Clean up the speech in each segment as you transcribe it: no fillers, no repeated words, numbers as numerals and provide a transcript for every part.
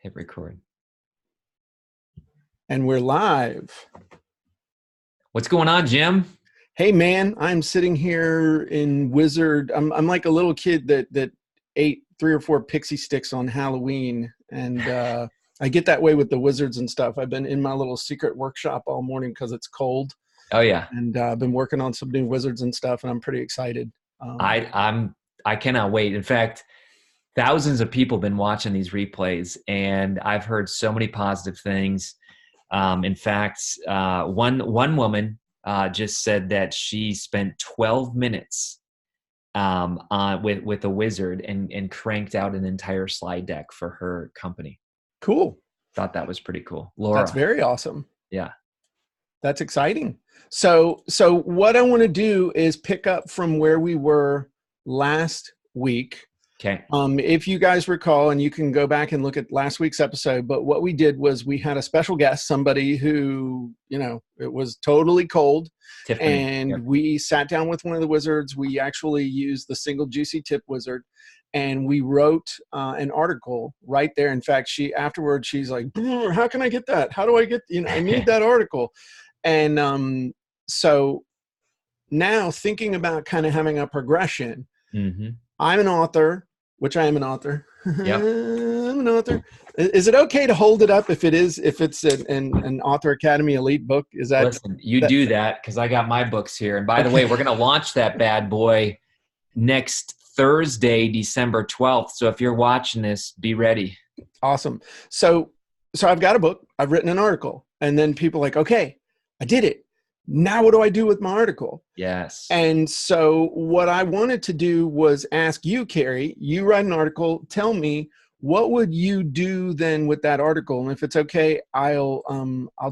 Hit record. And we're live. What's going on, Jim? Hey man, I'm sitting here in Wizard. I'm like a little kid that ate 3 or 4 pixie sticks on Halloween, and I get that way with the wizards and stuff. I've been in my little secret workshop all morning because it's cold. Oh yeah, and I've been working on some new wizards and stuff, and I'm pretty excited. I cannot wait. In fact, thousands of people have been watching these replays, and I've heard so many positive things. In fact, one woman just said that she spent 12 minutes with a wizard and cranked out an entire slide deck for her company. Cool. Thought that was pretty cool. Laura. That's very awesome. Yeah. That's exciting. So what I want to do is pick up from where we were last week. Okay. If you guys recall, and you can go back and look at last week's episode, but what we did was we had a special guest, somebody who, it was totally cold. Tiffany. And yep. We sat down with one of the wizards. We actually used the single juicy tip wizard, and we wrote an article right there. In fact, afterwards, she's like, how can I get that? How do I get, I need that article. And so now thinking about kind of having a progression, mm-hmm. I'm an author, which I am an author. Yep. I'm an author. Is it okay to hold it up if it's an Author Academy Elite book? Is that? Listen, do that because I got my books here. And by the way, we're going to launch that bad boy next Thursday, December 12th. So if you're watching this, be ready. Awesome. So I've got a book. I've written an article. And then people are like, okay, I did it. Now what do I do with my article? Yes. And so what I wanted to do was ask you, Kary, you write an article. Tell me, what would you do then with that article? And if it's okay, I'll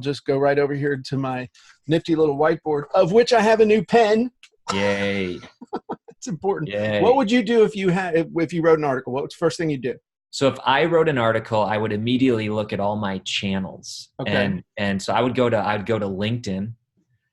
just go right over here to my nifty little whiteboard, of which I have a new pen. Yay. It's important. Yay. What would you do if you wrote an article? What's the first thing you'd do? So if I wrote an article, I would immediately look at all my channels. Okay. And so I'd go to LinkedIn.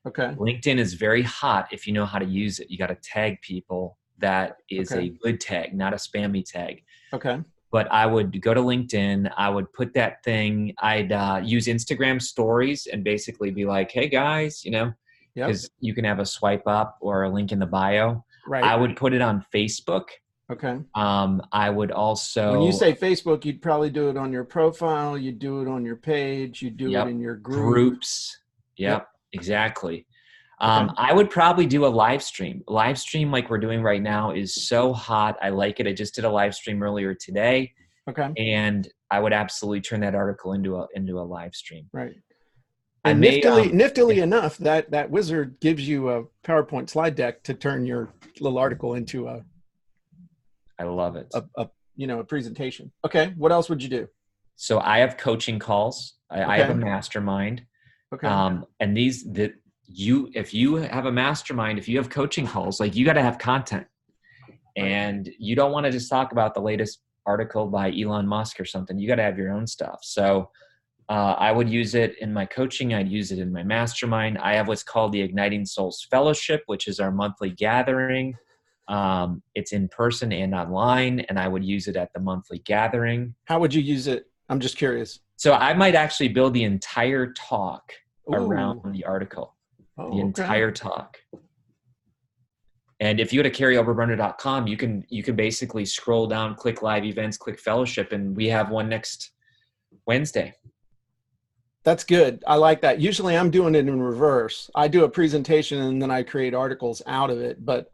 Okay. LinkedIn is very hot if you know how to use it. You got to tag people. That is a good tag, not a spammy tag. Okay. But I would go to LinkedIn. I would put that thing. I'd use Instagram stories and basically be like, hey guys, because you can have a swipe up or a link in the bio. Right. I would put it on Facebook. Okay. I would also. When you say Facebook, you'd probably do it on your profile. You'd do it on your page. You'd do it in your groups. Yep. Exactly. I would probably do a live stream. Live stream like we're doing right now is so hot. I like it. I just did a live stream earlier today. Okay. And I would absolutely turn that article into a live stream. Right. And niftily enough, that wizard gives you a PowerPoint slide deck to turn your little article into I love it. A presentation. Okay. What else would you do? So I have coaching calls. I have a mastermind. Okay. And if you have a mastermind, if you have coaching calls, like you got to have content, and you don't want to just talk about the latest article by Elon Musk or something. You got to have your own stuff. So I would use it in my coaching. I'd use it in my mastermind. I have what's called the Igniting Souls Fellowship, which is our monthly gathering. It's in person and online, and I would use it at the monthly gathering. How would you use it? I'm just curious. So I might actually build the entire talk around the article, entire talk. And if you go to karyoverburner.com, you can basically scroll down, click live events, click fellowship, and we have one next Wednesday. That's good. I like that. Usually I'm doing it in reverse. I do a presentation and then I create articles out of it, but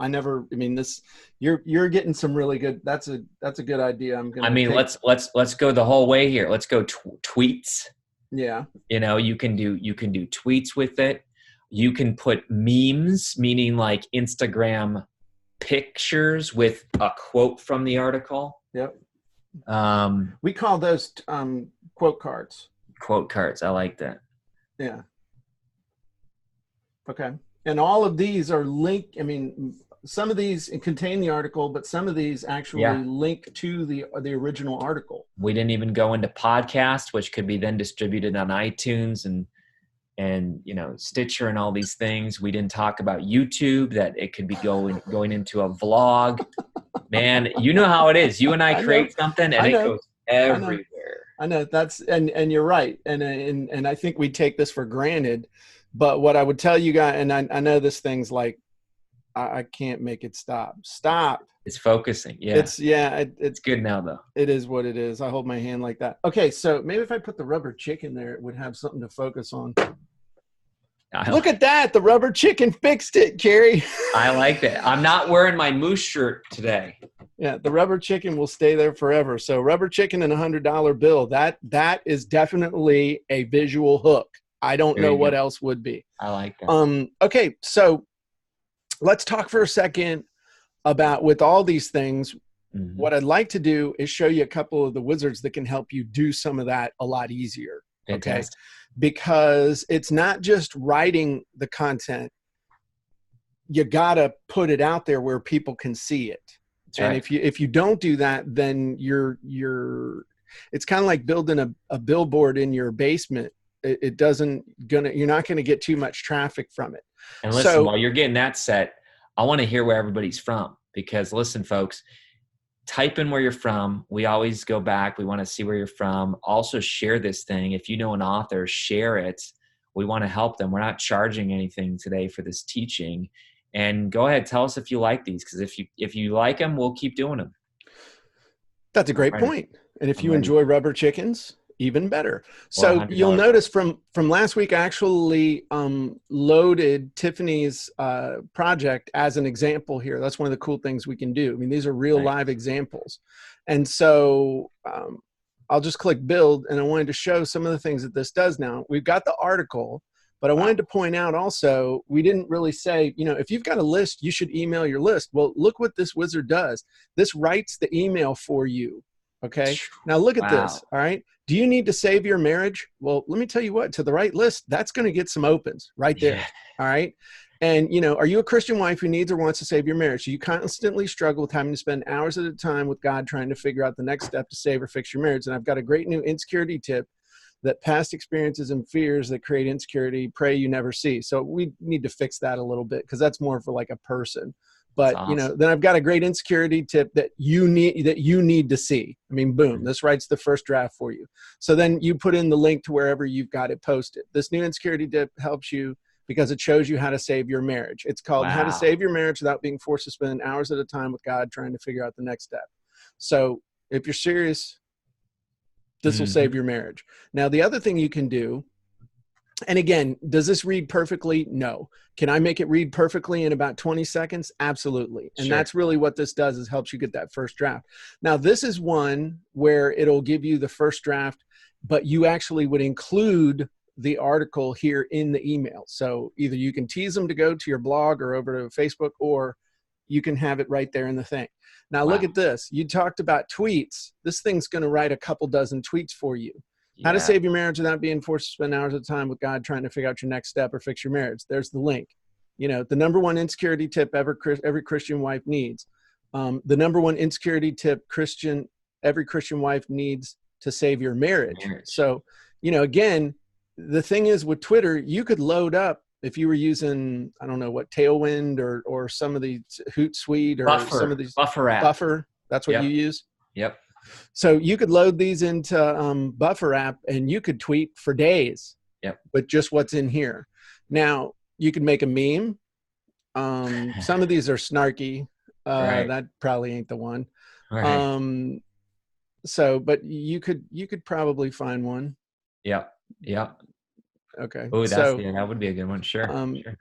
you're getting some really good, that's a good idea. Let's go the whole way here. Let's go tweets. Yeah. You can do tweets with it. You can put memes, meaning like Instagram pictures with a quote from the article. Yep. We call those quote cards. Quote cards. I like that. Yeah. Okay. And all of these are linked. Some of these contain the article, but some of these actually link to the original article. We didn't even go into podcast, which could be then distributed on iTunes and Stitcher and all these things. We didn't talk about YouTube, that it could be going into a vlog. Man, you know how it is. You and I create something and it goes everywhere. I know that's, and you're right. And I think we take this for granted, but what I would tell you guys, and I know this thing's like, I can't make it stop. It's focusing. Yeah. It's good now though. It is what it is. I hold my hand like that. Okay. So maybe if I put the rubber chicken there, it would have something to focus on. Look at that. The rubber chicken fixed it, Kary. I like that. I'm not wearing my moose shirt today. Yeah, the rubber chicken will stay there forever. So rubber chicken and $100 bill, that is definitely a visual hook. I don't know what else would be. I like that. Okay, so let's talk for a second about, with all these things, what I'd like to do is show you a couple of the wizards that can help you do some of that a lot easier. Fantastic. Okay, because it's not just writing the content. You got to put it out there where people can see it. That's and right. if you don't do that, then it's kind of like building a billboard in your basement. You're not going to get too much traffic from it. And listen, while you're getting that set, I want to hear where everybody's from, because listen, folks, type in where you're from. We always go back. We want to see where you're from. Also share this thing. If you know an author, share it. We want to help them. We're not charging anything today for this teaching. And go ahead, tell us if you like these, because if you like them, we'll keep doing them. That's a great point. And if you enjoy rubber chickens, even better. So you'll notice from last week, I actually loaded Tiffany's project as an example here. That's one of the cool things we can do. I mean, these are real live examples. And so I'll just click build, and I wanted to show some of the things that this does now. We've got the article, but I wanted to point out also, we didn't really say, if you've got a list, you should email your list. Well, look what this wizard does. This writes the email for you. Okay. Now look at this. All right. Do you need to save your marriage? Well, let me tell you what, to the right list, that's going to get some opens right there. Yeah. All right. And, are you a Christian wife who needs or wants to save your marriage? Do you constantly struggle with having to spend hours at a time with God trying to figure out the next step to save or fix your marriage? And I've got a great new insecurity tip that past experiences and fears that create insecurity, pray you never see. So we need to fix that a little bit, because that's more for like a person. But awesome. Then I've got a great insecurity tip that you need to see. I mean, boom, this writes the first draft for you. So then you put in the link to wherever you've got it posted. This new insecurity tip helps you because it shows you how to save your marriage. It's called How to Save Your Marriage Without Being Forced to Spend Hours at a Time with God Trying to Figure Out the Next Step. So if you're serious, this will save your marriage. Now, the other thing you can do, and again, does this read perfectly? No. Can I make it read perfectly in about 20 seconds? Absolutely. And that's really what this does, is helps you get that first draft. Now, this is one where it'll give you the first draft, but you actually would include the article here in the email. So either you can tease them to go to your blog or over to Facebook, or you can have it right there in the thing. Now, look at this. You talked about tweets. This thing's going to write a couple dozen tweets for you. How to save your marriage without being forced to spend hours at a time with God trying to figure out your next step or fix your marriage. There's the link. The number one insecurity tip every Christian wife needs. The number one insecurity tip every Christian wife needs to save your marriage. So, again, the thing is with Twitter, you could load up, if you were using, I don't know what, Tailwind or some of the Hootsuite or some of these Buffer app. Buffer. That's what you use. Yep. So you could load these into Buffer app, and you could tweet for days with just what's in here. Now, you could make a meme. Some of these are snarky. That probably ain't the one. Right. But you could probably find one. Yep. Yep. Okay. Oh, that would be a good one. Sure. Sure.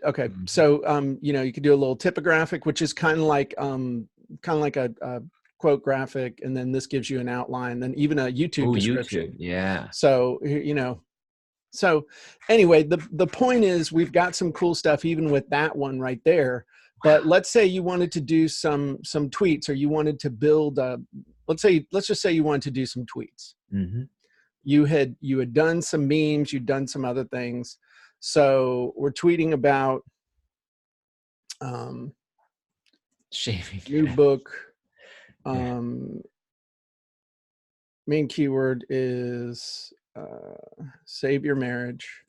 Okay. So, you could do a little typographic, which is kind of like a quote graphic, and then this gives you an outline, then even a YouTube description. Yeah. So, so anyway, the point is, we've got some cool stuff even with that one right there. But let's say you wanted to do some tweets, or you wanted to build let's just say you wanted to do some tweets. Mm-hmm. You had done some memes, you'd done some other things. So we're tweeting about shaving new book. Main keyword is save your marriage.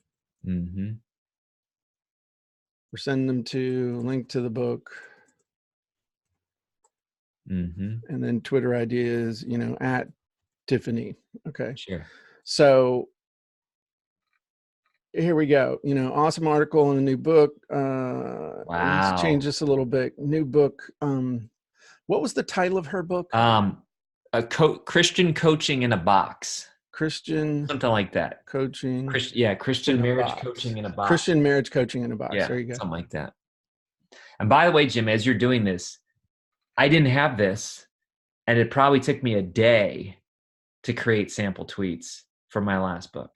Mm-hmm. We're sending them to link to the book. Mm-hmm. And then Twitter ID is, at Tiffany. Okay. Sure. So here we go. Awesome article in a new book. Let's change Wow. this a little bit. New book. What was the title of her book? Christian coaching in a box. Christian Something like that. coaching. Christian marriage coaching in a box. Christian marriage coaching in a box. Yeah, there you go. something like that. And by the way, Jim, as you're doing this, I didn't have this, and it probably took me a day to create sample tweets for my last book.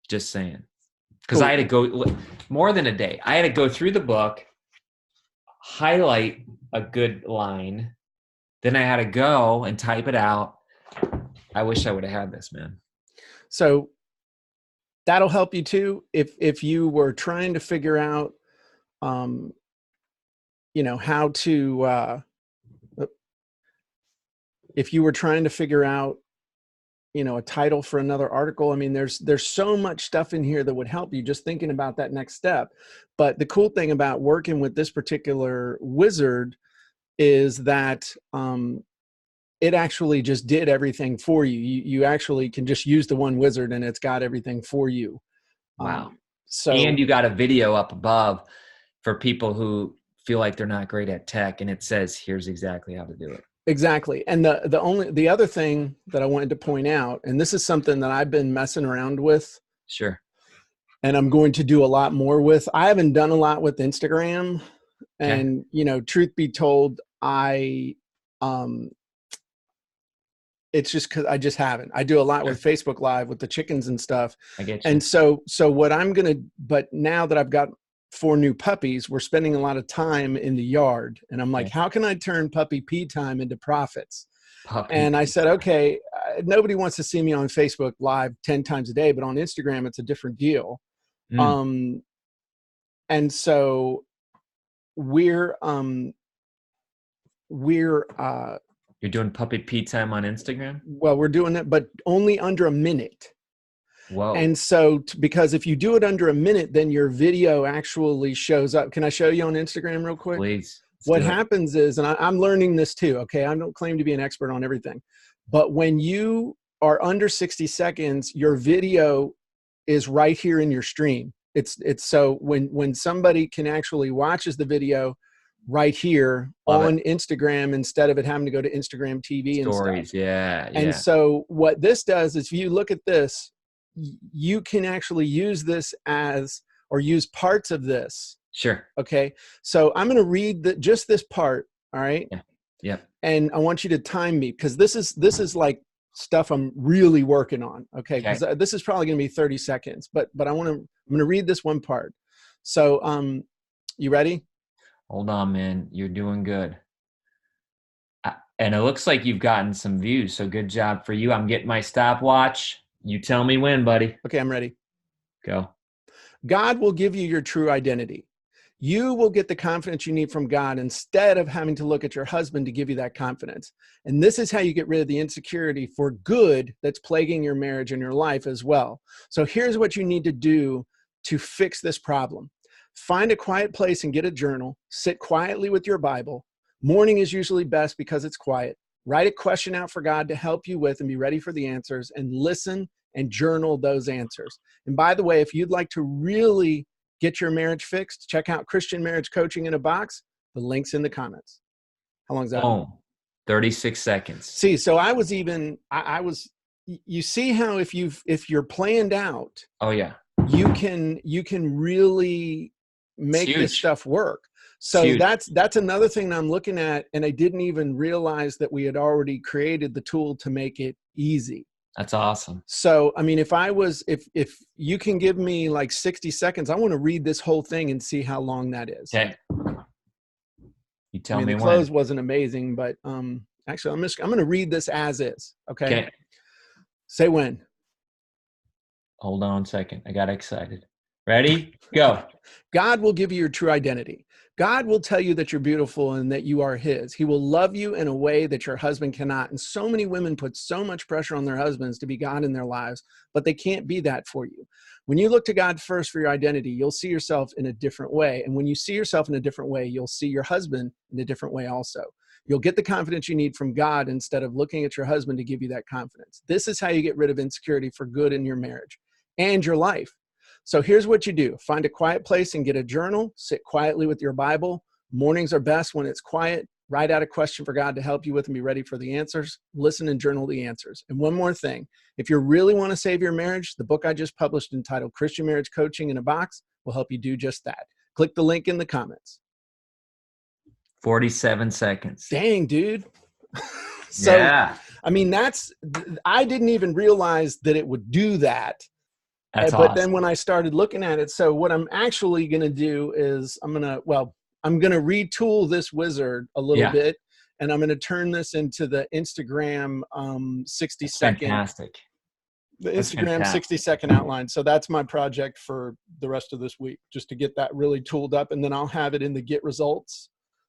Just saying. Because I had to go more than a day. I had to go through the book, highlight a good line, then I had to go and type it out. I wish I would have had this, man. So that'll help you too. If you were trying to figure out, how to, if you were trying to figure out, a title for another article. I mean, there's so much stuff in here that would help you just thinking about that next step. But the cool thing about working with this particular wizard is that it actually just did everything for you. You actually can just use the one wizard and it's got everything for you. Wow. And you got a video up above for people who feel like they're not great at tech, and it says, here's exactly how to do it. Exactly. And the other thing that I wanted to point out, and this is something that I've been messing around with. Sure. And I'm going to do a lot more with. I haven't done a lot with Instagram. Okay. And, truth be told, it's just because I just haven't. I do a lot with Facebook Live with the chickens and stuff. I get you. And so what I'm going to, but now that I've got 4 new puppies, we're spending a lot of time in the yard. And I'm like, how can I turn puppy pee time into profits? And I said, okay, nobody wants to see me on Facebook Live 10 times a day, but on Instagram, it's a different deal. And so you're doing puppy pee time on Instagram? Well, we're doing it, but only under a minute. Whoa. And so, because if you do it under a minute, then your video actually shows up. Can I show you on Instagram real quick? Please. What happens is, and I'm learning this too, okay? I don't claim to be an expert on everything. But when you are under 60 seconds, your video is right here in your stream. It's so when somebody can actually watches the video right here on Instagram instead of it having to go to Instagram TV and stories. Yeah. And so what this does is, if you look at this, you can actually use this or use parts of this. Sure. Okay. So I'm going to read just this part. All right. Yeah. And I want you to time me, because this is like stuff I'm really working on. Okay. Because this is probably going to be 30 seconds, but I'm going to read this one part. So, you ready? Hold on, man. You're doing good. And it looks like you've gotten some views. So good job for you. I'm getting my stopwatch. You tell me when, buddy. Okay, I'm ready. Go. God will give you your true identity. You will get the confidence you need from God instead of having to look at your husband to give you that confidence. And this is how you get rid of the insecurity for good that's plaguing your marriage and your life as well. So here's what you need to do to fix this problem. Find a quiet place and get a journal. Sit quietly with your Bible. Morning is usually best because it's quiet. Write a question out for God to help you with and be ready for the answers, and listen and journal those answers. And by the way, if you'd like to really get your marriage fixed, check out Christian Marriage Coaching in a Box. The link's in the comments. How long is that? Oh, 36 seconds. See, so you see how if you're planned out, you can really make this stuff work. So that's another thing that I'm looking at, and I didn't even realize that we had already created the tool to make it easy. That's awesome. So, I mean, if you can give me like 60 seconds, I want to read this whole thing and see how long that is. Okay. You tell me when. The close wasn't amazing, but actually, I'm going to read this as is. Okay. Say when. Hold on a second. I got excited. Ready? Go. God will give you your true identity. God will tell you that you're beautiful and that you are His. He will love you in a way that your husband cannot. And so many women put so much pressure on their husbands to be God in their lives, but they can't be that for you. When you look to God first for your identity, you'll see yourself in a different way. And when you see yourself in a different way, you'll see your husband in a different way also. You'll get the confidence you need from God instead of looking at your husband to give you that confidence. This is how you get rid of insecurity for good in your marriage and your life. So here's what you do. Find a quiet place and get a journal. Sit quietly with your Bible. Mornings are best when it's quiet. Write out a question for God to help you with and be ready for the answers. Listen and journal the answers. And one more thing. If you really want to save your marriage, the book I just published entitled Christian Marriage Coaching in a Box will help you do just that. Click the link in the comments. 47 seconds. Dang, dude. So, yeah. I mean, I didn't even realize that it would do that. That's but awesome. Then when I started looking at it, so what I'm actually going to do is I'm going to retool this wizard a little bit, and I'm going to turn this into the Instagram 60-second. Fantastic. The Instagram 60-second outline. So that's my project for the rest of this week, just to get that really tooled up, and then I'll have it in the get results.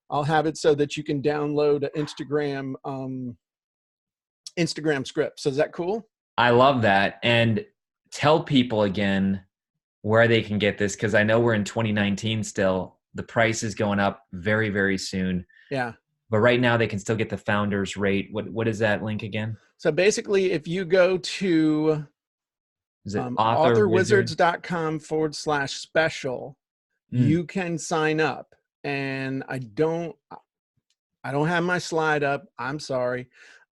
I'll have it so that you can download an Instagram script. So is that cool? I love that. And tell people again where they can get this, because I know we're in 2019 still. The price is going up very, very soon. Yeah. But right now they can still get the founder's rate. What is that link again? So basically, if you go to authorwizards.com/special, you can sign up. And I don't have my slide up. I'm sorry.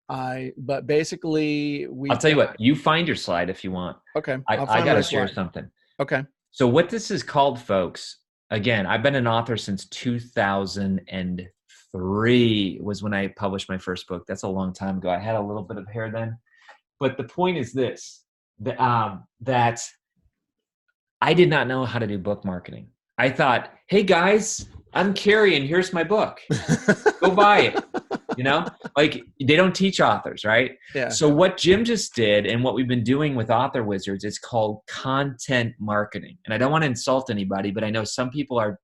But basically I'll tell you what, you find your slide if you want. Okay. I got to share something. Okay. So what this is called, folks, again, I've been an author since 2003 was when I published my first book. That's a long time ago. I had a little bit of hair then. But the point is this, that I did not know how to do book marketing. I thought, hey guys, I'm Kary and here's my book. Go buy it. You know, like they don't teach authors, right? Yeah. So what Jim just did and what we've been doing with Author Wizards is called content marketing. And I don't want to insult anybody, but I know some people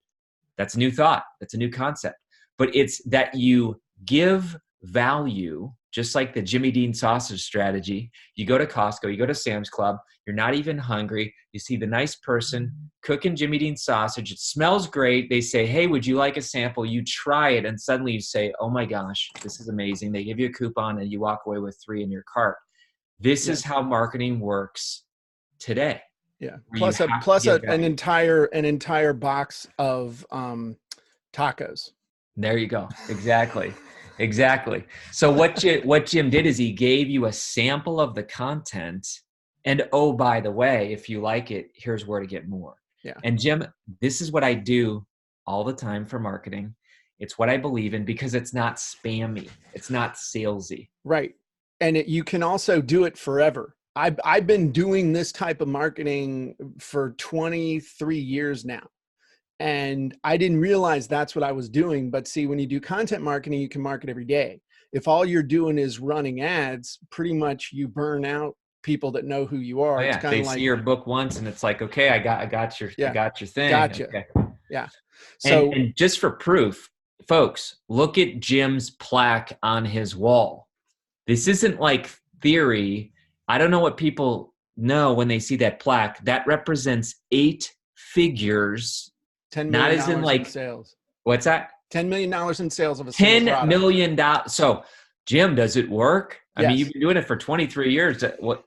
that's a new thought. That's a new concept. But it's that you give value, just like the Jimmy Dean sausage strategy. You go to Costco, you go to Sam's Club, you're not even hungry. You see the nice person cooking Jimmy Dean sausage. It smells great. They say, hey, would you like a sample? You try it, and suddenly you say, oh my gosh, this is amazing. They give you a coupon, and you walk away with 3 in your cart. This is how marketing works today. Yeah. Plus an entire box of tacos. There you go. Exactly. Exactly. So what Jim did is he gave you a sample of the content, and oh, by the way, if you like it, here's where to get more. Yeah. And Jim, this is what I do all the time for marketing. It's what I believe in because it's not spammy. It's not salesy. Right. And you can also do it forever. I've been doing this type of marketing for 23 years now. And I didn't realize that's what I was doing. But see, when you do content marketing, you can market every day. If all you're doing is running ads, pretty much you burn out people that know who you are. Oh, yeah. It's kind of like see your book once and it's like, okay, I got your thing. Gotcha. Okay. Yeah. So and just for proof, folks, look at Jim's plaque on his wall. This isn't like theory. I don't know what people know when they see that plaque. That represents 8 figures. $10 million not as in like in sales. What's that? $10 million in sales of a single product. $10 million. So, Jim, does it work? I mean, you've been doing it for 23 years.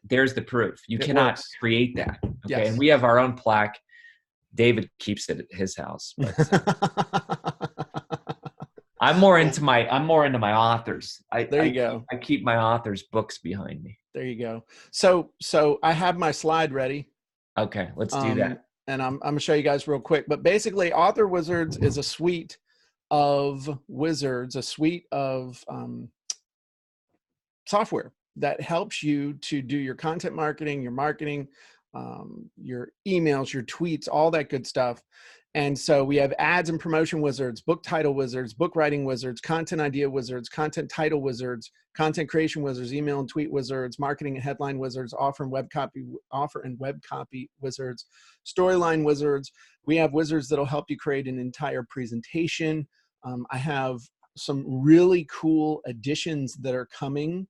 There's the proof. You cannot create that. Okay. Yes. And we have our own plaque. David keeps it at his house. But, I'm more into my authors. There you go. I keep my authors' books behind me. There you go. So I have my slide ready. Okay, let's do that. And I'm going to show you guys real quick. But basically, Author Wizards is a suite of wizards, a suite of software that helps you to do your content marketing, your marketing, your emails, your tweets, all that good stuff. And so we have ads and promotion wizards, book title wizards, book writing wizards, content idea wizards, content title wizards, content creation wizards, email and tweet wizards, marketing and headline wizards, offer and web copy wizards, storyline wizards. We have wizards that'll help you create an entire presentation. I have some really cool additions that are coming.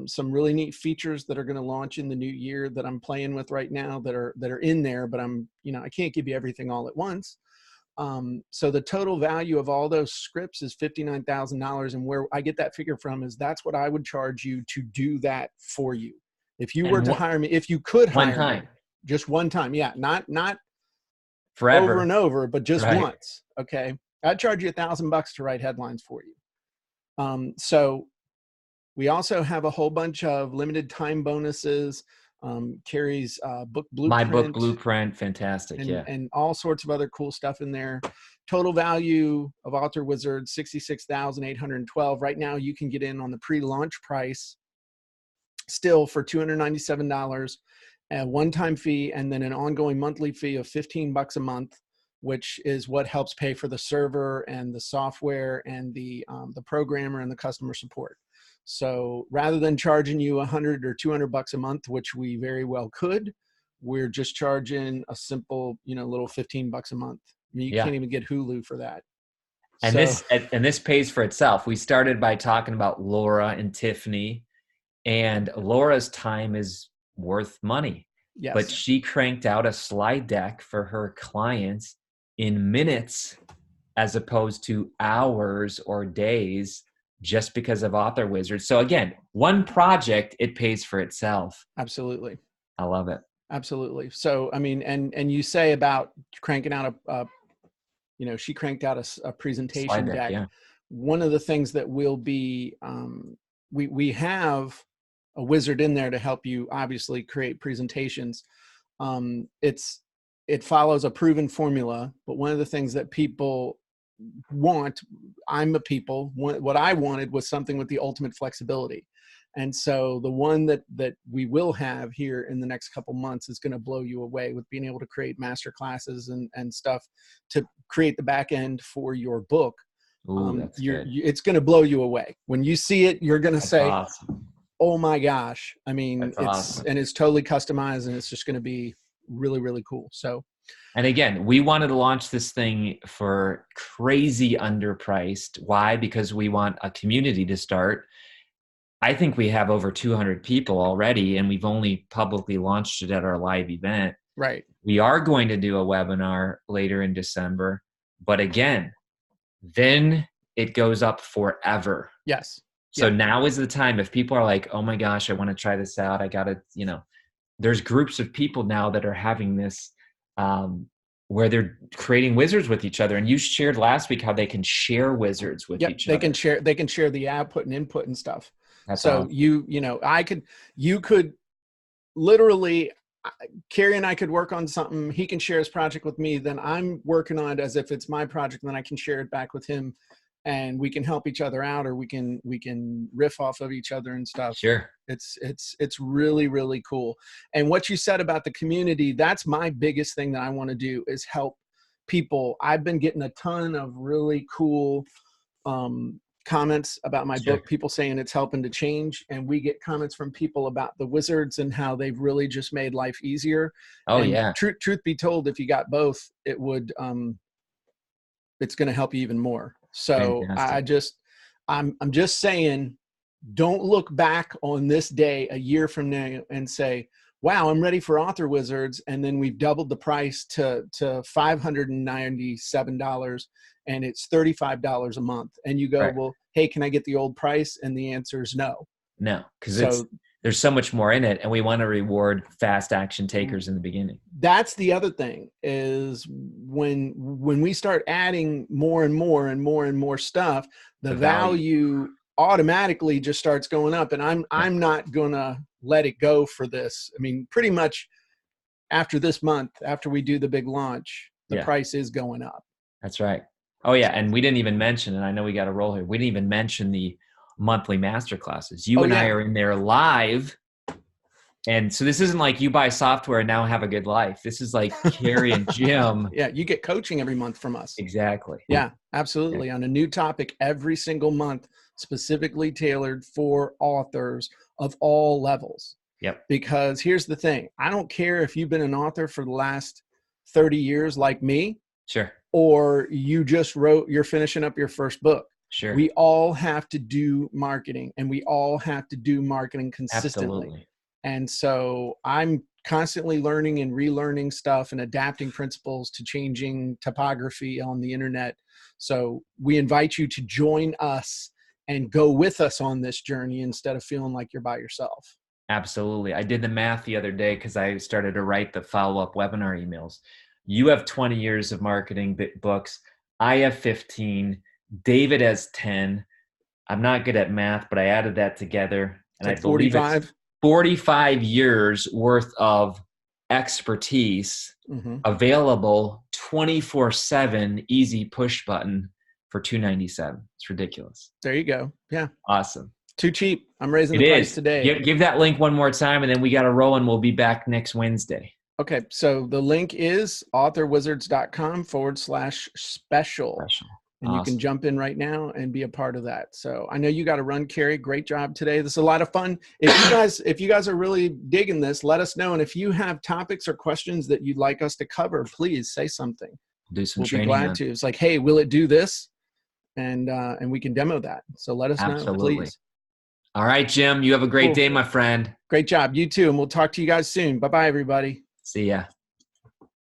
Some really neat features that are going to launch in the new year that I'm playing with right now that are in there, but I can't give you everything all at once. So the total value of all those scripts is $59,000. And where I get that figure from is that's what I would charge you to do that for you. If you were to hire me, if you could hire me, just one time. Yeah. Not forever over and over, but just once. Okay. I'd charge you $1,000 to write headlines for you. So we also have a whole bunch of limited time bonuses. Kary's book blueprint, my book blueprint, fantastic. And all sorts of other cool stuff in there. Total value of Author Wizard, $66,812. Right now you can get in on the pre-launch price still for $297, a one-time fee, and then an ongoing monthly fee of $15 a month, which is what helps pay for the server and the software and the programmer and the customer support. So rather than charging you $100 or $200 a month, which we very well could, we're just charging a simple, little $15 a month. I mean, you can't even get Hulu for that. And this pays for itself. We started by talking about Laura and Tiffany, and Laura's time is worth money. Yes. But she cranked out a slide deck for her clients in minutes as opposed to hours or days, just because of Author Wizard. So again, one project, it pays for itself. Absolutely. I love it. Absolutely. So, I mean, and you say about cranking out she cranked out a presentation deck. Yeah. One of the things that will be, we have a wizard in there to help you obviously create presentations. It follows a proven formula, but one of the things that people want, what I wanted was something with the ultimate flexibility. And so the one that we will have here in the next couple months is going to blow you away with being able to create master classes and stuff to create the back end for your book. Ooh, that's good. It's going to blow you away. When you see it, you're going to say, awesome. Oh my gosh. I mean, that's awesome. And it's totally customized, and it's just going to be really, really cool. So, and again, we wanted to launch this thing for crazy underpriced. Why? Because we want a community to start. I think we have over 200 people already, and we've only publicly launched it at our live event. Right. We are going to do a webinar later in December, but again, then it goes up forever. Yes. So now is the time. If people are like, oh my gosh, I want to try this out. I got to, there's groups of people now that are having this, where they're creating wizards with each other. And you shared last week how they can share wizards with each other. They can share the output and input and stuff. That's so awesome. you could literally, Kary and I could work on something. He can share his project with me. Then I'm working on it as if it's my project. And then I can share it back with him, and we can help each other out, or we can riff off of each other and stuff. Sure. It's really, really cool. And what you said about the community, that's my biggest thing that I want to do is help people. I've been getting a ton of really cool comments about my book, people saying it's helping to change. And we get comments from people about the wizards and how they've really just made life easier. Oh, and yeah. Truth be told, if you got both, it would, it's going to help you even more. So fantastic. I'm just saying, don't look back on this day a year from now and say, wow, I'm ready for Author Wizards. And then we've doubled the price to $597, and it's $35 a month. And you go, well, hey, can I get the old price? And the answer is no. No, because there's so much more in it, and we want to reward fast action takers in the beginning. That's the other thing is when we start adding more and more and more and more stuff, the value automatically just starts going up. And I'm not gonna let it go for this. I mean, pretty much after this month, after we do the big launch, the price is going up. That's right. Oh yeah, and we didn't even mention, and I know we got to roll here. We didn't even mention the monthly master classes. You and I are in there live. And so this isn't like you buy software and now have a good life. This is like Kary and Jim. Yeah, you get coaching every month from us. Exactly. Yeah, absolutely. On a new topic every single month, specifically tailored for authors of all levels. Yep. Because here's the thing. I don't care if you've been an author for the last 30 years like me. Sure. Or you're finishing up your first book. Sure. We all have to do marketing, and we all have to do marketing consistently. Absolutely. And so I'm constantly learning and relearning stuff and adapting principles to changing topography on the internet. So we invite you to join us and go with us on this journey instead of feeling like you're by yourself. Absolutely. I did the math the other day because I started to write the follow-up webinar emails. You have 20 years of marketing books. I have 15. David has 10. I'm not good at math, but I added that together. And I believe 45? it's 45 years worth of expertise available 24/7, easy push button for $297. It's ridiculous. There you go. Yeah. Awesome. Too cheap. I'm raising the price today. Give that link one more time, and then we got to roll, and we'll be back next Wednesday. Okay. So the link is authorwizards.com/special. And you can jump in right now and be a part of that. So I know you got to run, Kary. Great job today. This is a lot of fun. If you guys are really digging this, let us know. And if you have topics or questions that you'd like us to cover, please say something. Do some we'll training. Be glad to. It's like, hey, will it do this? And we can demo that. So let us know, please. All right, Jim. You have a great day, my friend. Great job. You too. And we'll talk to you guys soon. Bye-bye, everybody. See ya.